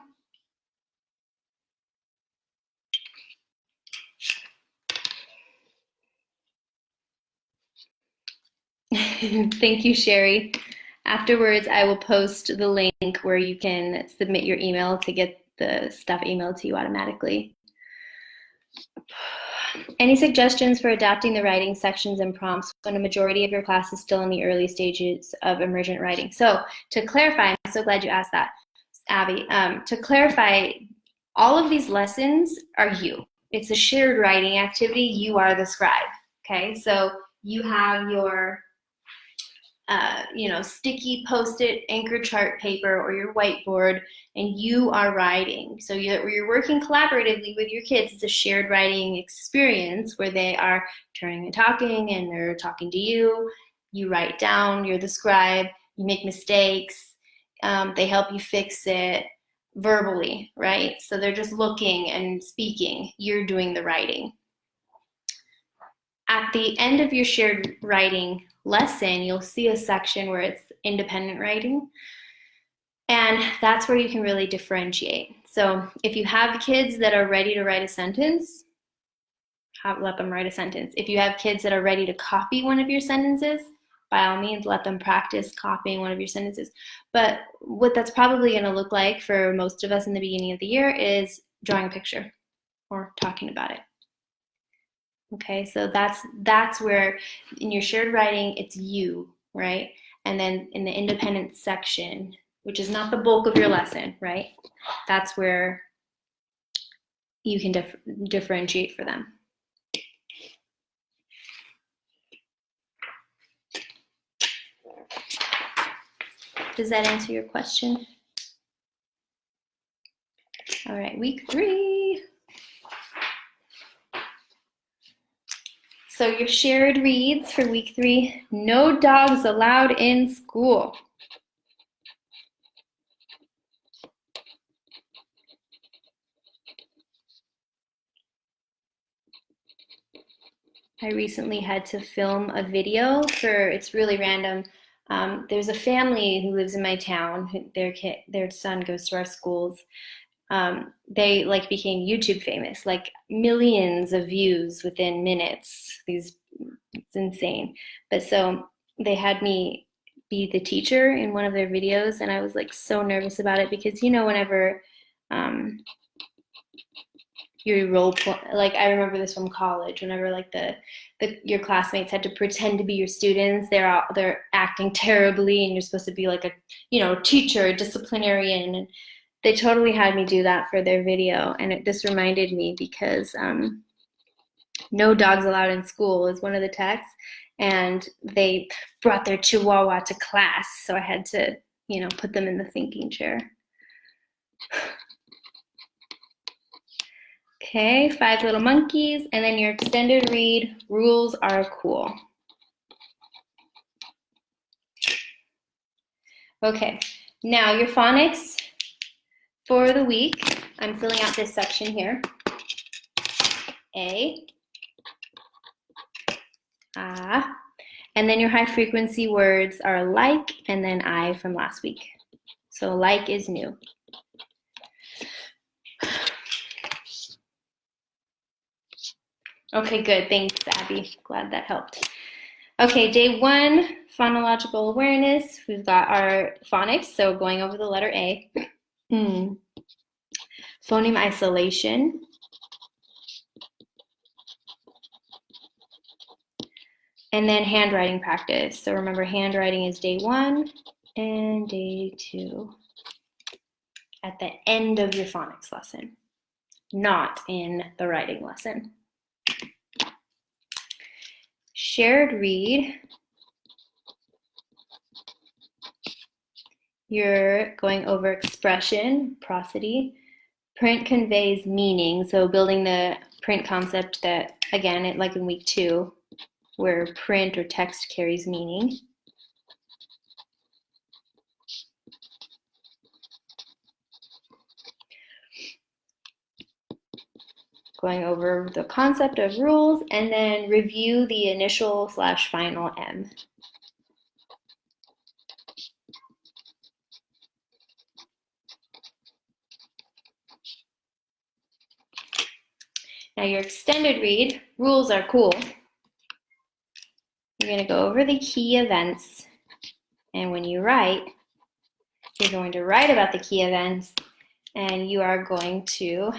Thank you, Sherry. Afterwards, I will post the link where you can submit your email to get the stuff emailed to you automatically. Any suggestions for adapting the writing sections and prompts when a majority of your class is still in the early stages of emergent writing? So to clarify, I'm so glad you asked that, Abby. To clarify, all of these lessons are you. It's a shared writing activity. You are the scribe, okay? So you have your sticky Post-it anchor chart paper or your whiteboard, and you are writing. So you're working collaboratively with your kids. It's a shared writing experience where they are turning and talking, and they're talking to you. You write down, you're the scribe, you make mistakes, they help you fix it verbally, right? So they're just looking and speaking. You're doing the writing. At the end of your shared writing lesson, you'll see a section where it's independent writing, and that's where you can really differentiate. So if you have kids that are ready to write a sentence, let them write a sentence. If you have kids that are ready to copy one of your sentences, by all means, let them practice copying one of your sentences. But what that's probably going to look like for most of us in the beginning of the year is drawing a picture or talking about it. Okay, so that's where in your shared writing, it's you, right? And then in the independent section, which is not the bulk of your lesson, right? That's where you can differentiate for them. Does that answer your question? All right, week 3. So your shared reads for week 3, no dogs allowed in school. I recently had to film a video it's really random. There's a family who lives in my town. Their son goes to our schools. They became YouTube famous, like millions of views within minutes. It's insane. But so they had me be the teacher in one of their videos, and I was so nervous about it because whenever your role play, I remember this from college, whenever your classmates had to pretend to be your students, they're acting terribly, and you're supposed to be a teacher, a disciplinarian, and they totally had me do that for their video. And this reminded me because no dogs allowed in school is one of the texts, and they brought their Chihuahua to class, so I had to put them in the thinking chair. Okay, 5 Little Monkeys, and then your extended read, rules are cool. Okay, now your phonics for the week. I'm filling out this section here. A, ah, and then your high frequency words are like, and then I from last week. So like is new. Okay, good. Thanks, Abby. Glad that helped. Okay, day 1, phonological awareness. We've got our phonics, so going over the letter A. Phoneme isolation. And then handwriting practice. So remember, handwriting is day 1 and day 2 at the end of your phonics lesson, not in the writing lesson. Shared read, you're going over expression, prosody. Print conveys meaning, so building the print concept that, again, like in week 2, where print or text carries meaning. Going over the concept of rules, and then review the initial/final M. Now your extended read, rules are cool. You're going to go over the key events, and when you write, you're going to write about the key events, and you are going to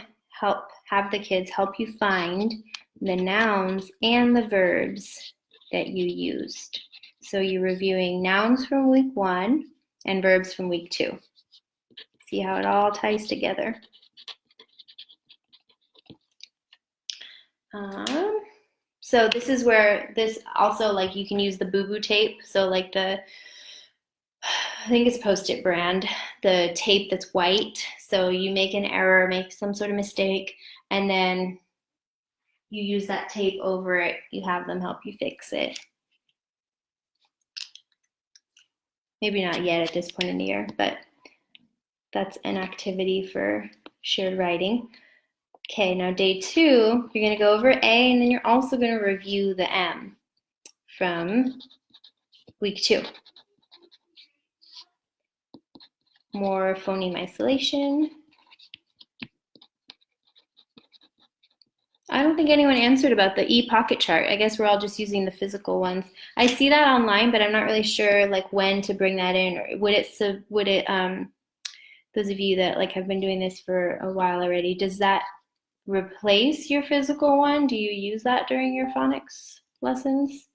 have the kids help you find the nouns and the verbs that you used. So you're reviewing nouns from week 1 and verbs from week 2. See how it all ties together. So this is where this also, like, you can use the boo-boo tape. So like I think it's Post-it brand, the tape that's white. So you make an error, make some sort of mistake, and then you use that tape over it. You have them help you fix it. Maybe not yet at this point in the year, but that's an activity for shared writing. Okay, now day 2, you're going to go over A, and then you're also going to review the M from week 2. More phoneme isolation. I don't think anyone answered about the e-pocket chart. I guess we're all just using the physical ones. I see that online, but I'm not really sure like when to bring that in, or would it those of you that like have been doing this for a while already, does that replace your physical one? Do you use that during your phonics lessons?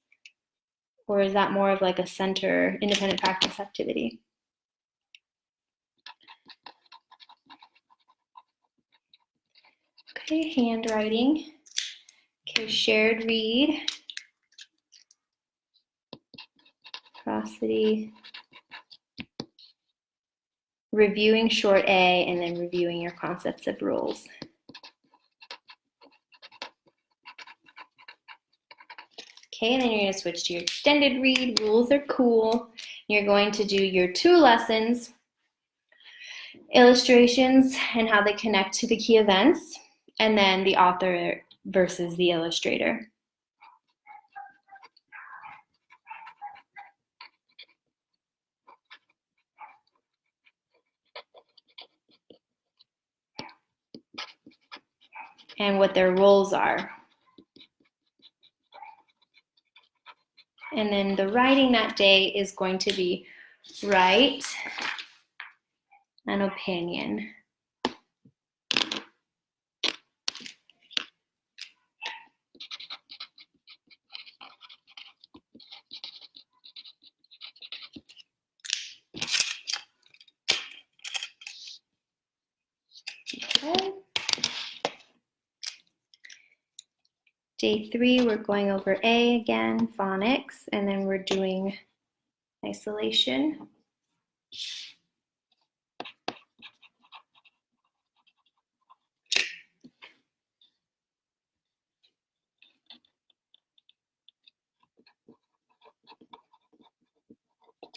Or is that more of like a center independent practice activity? Okay, handwriting. Okay, shared read. Prosody. Reviewing short A, and then reviewing your concepts of rules. Okay, and then you're going to switch to your extended read. Rules are cool. You're going to do your 2 lessons, illustrations and how they connect to the key events, and then the author versus the illustrator. And what their roles are. And then the writing that day is going to be write an opinion. Okay. Day 3, we're going over A again, phonics, and then we're doing isolation.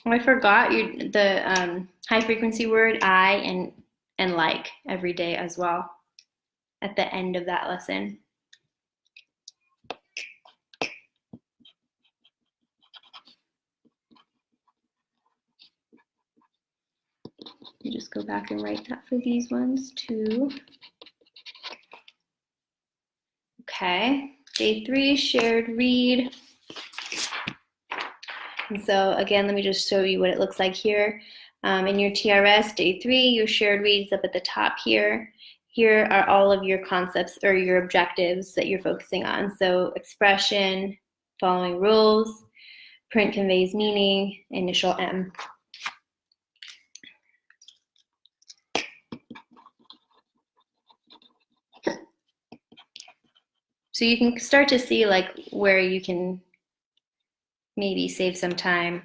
Oh, I forgot the high frequency word I and like every day as well at the end of that lesson. You just go back and write that for these ones too. Okay, day 3, shared read. And so again, let me just show you what it looks like here. In your TRS, day 3, your shared reads up at the top here. Here are all of your concepts or your objectives that you're focusing on. So expression, following rules, print conveys meaning, initial M. So you can start to see like where you can maybe save some time.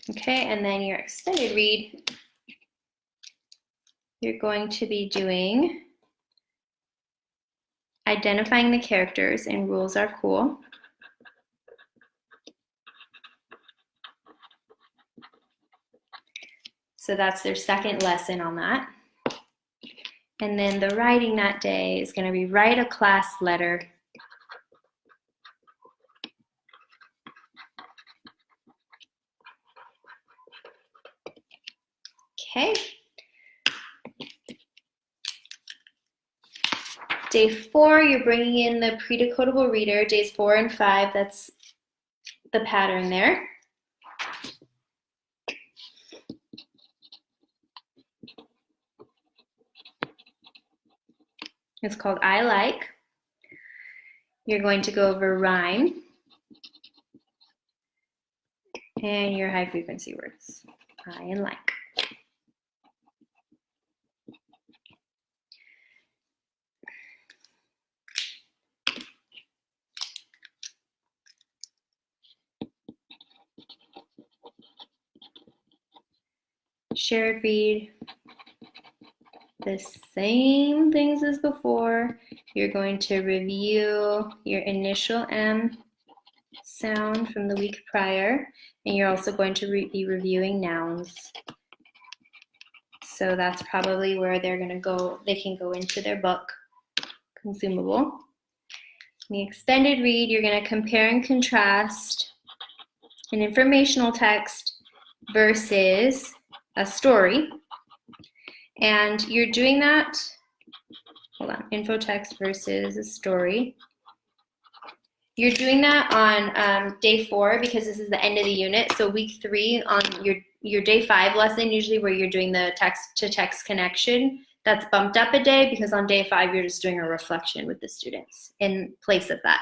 Okay, and then your extended read, you're going to be doing identifying the characters and rules are cool. So that's their second lesson on that. And then the writing that day is going to be write a class letter. Okay. Day 4, you're bringing in the pre-decodable reader. Days 4 and 5, that's the pattern there. It's called I Like. You're going to go over rhyme and your high frequency words, I and like. Shared read, the same things as before. You're going to review your initial M sound from the week prior, and you're also going to be reviewing nouns. So that's probably where they're going to go, they can go into their book, consumable. In the extended read, you're going to compare and contrast an informational text versus a story. And you're doing that, hold on, info text versus a story. You're doing that on day 4 because this is the end of the unit. So week 3 on your day 5 lesson, usually where you're doing the text-to-text connection, that's bumped up a day because on day 5 you're just doing a reflection with the students in place of that.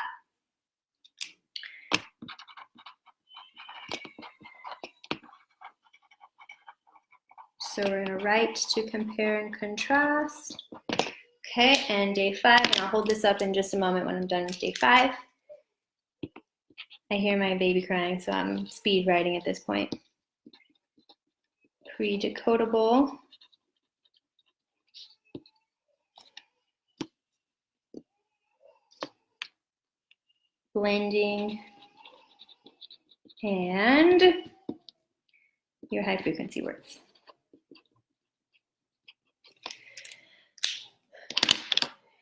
So we're going to write to compare and contrast. Okay, and day 5, and I'll hold this up in just a moment when I'm done with day 5. I hear my baby crying, so I'm speed writing at this point. Pre-decodable. Blending. And your high frequency words.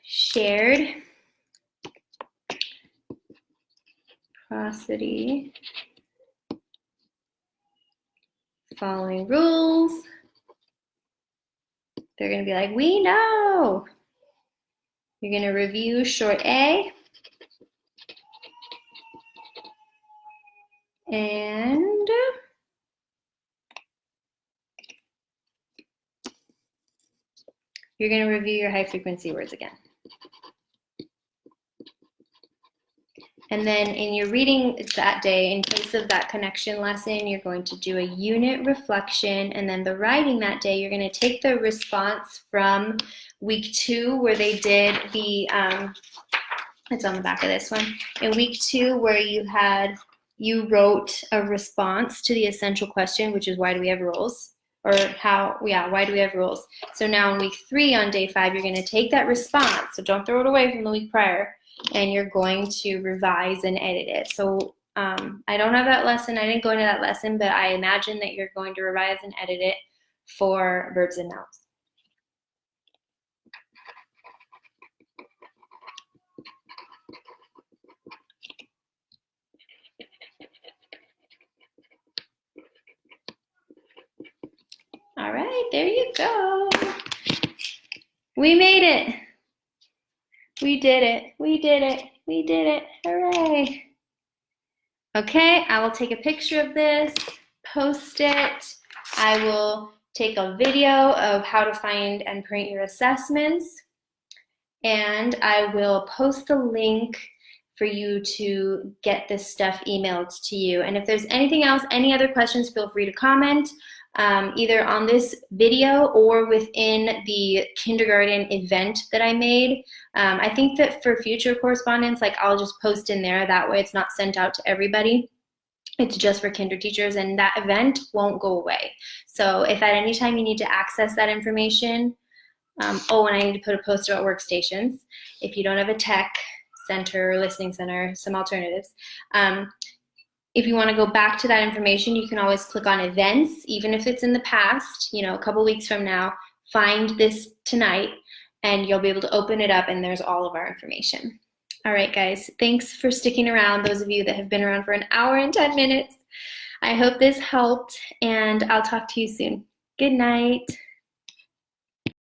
Shared. Prosody. Following rules. They're going to be like, we know. You're going to review short A. And you're going to review your high frequency words again. And then in your reading that day, in place of that connection lesson, you're going to do a unit reflection. And then the writing that day, you're going to take the response from week 2 where they did the, it's on the back of this one. In week 2 where you wrote a response to the essential question, which is why do we have rules? Or why do we have rules? So now in week 3 on day 5, you're going to take that response. So don't throw it away from the week prior. And you're going to revise and edit it. So I don't have that lesson. I didn't go into that lesson, but I imagine that you're going to revise and edit it for verbs and nouns. All right, there you go. We made it. We did it. We did it. We did it. Hooray. Okay, I will take a picture of this, post it. I will take a video of how to find and print your assessments. And I will post a link for you to get this stuff emailed to you. And if there's anything else, any other questions, feel free to comment. Either on this video or within the kindergarten event that I made. I think that for future correspondence, like I'll just post in there, that way it's not sent out to everybody. It's just for kinder teachers, and that event won't go away. So if at any time you need to access that information, oh, and I need to put a post about workstations. If you don't have a tech center or listening center, some alternatives. If you want to go back to that information, you can always click on events, even if it's in the past, you know, a couple weeks from now, find this tonight, and you'll be able to open it up, and there's all of our information. All right, guys, thanks for sticking around, those of you that have been around for an hour and 10 minutes. I hope this helped, and I'll talk to you soon. Good night.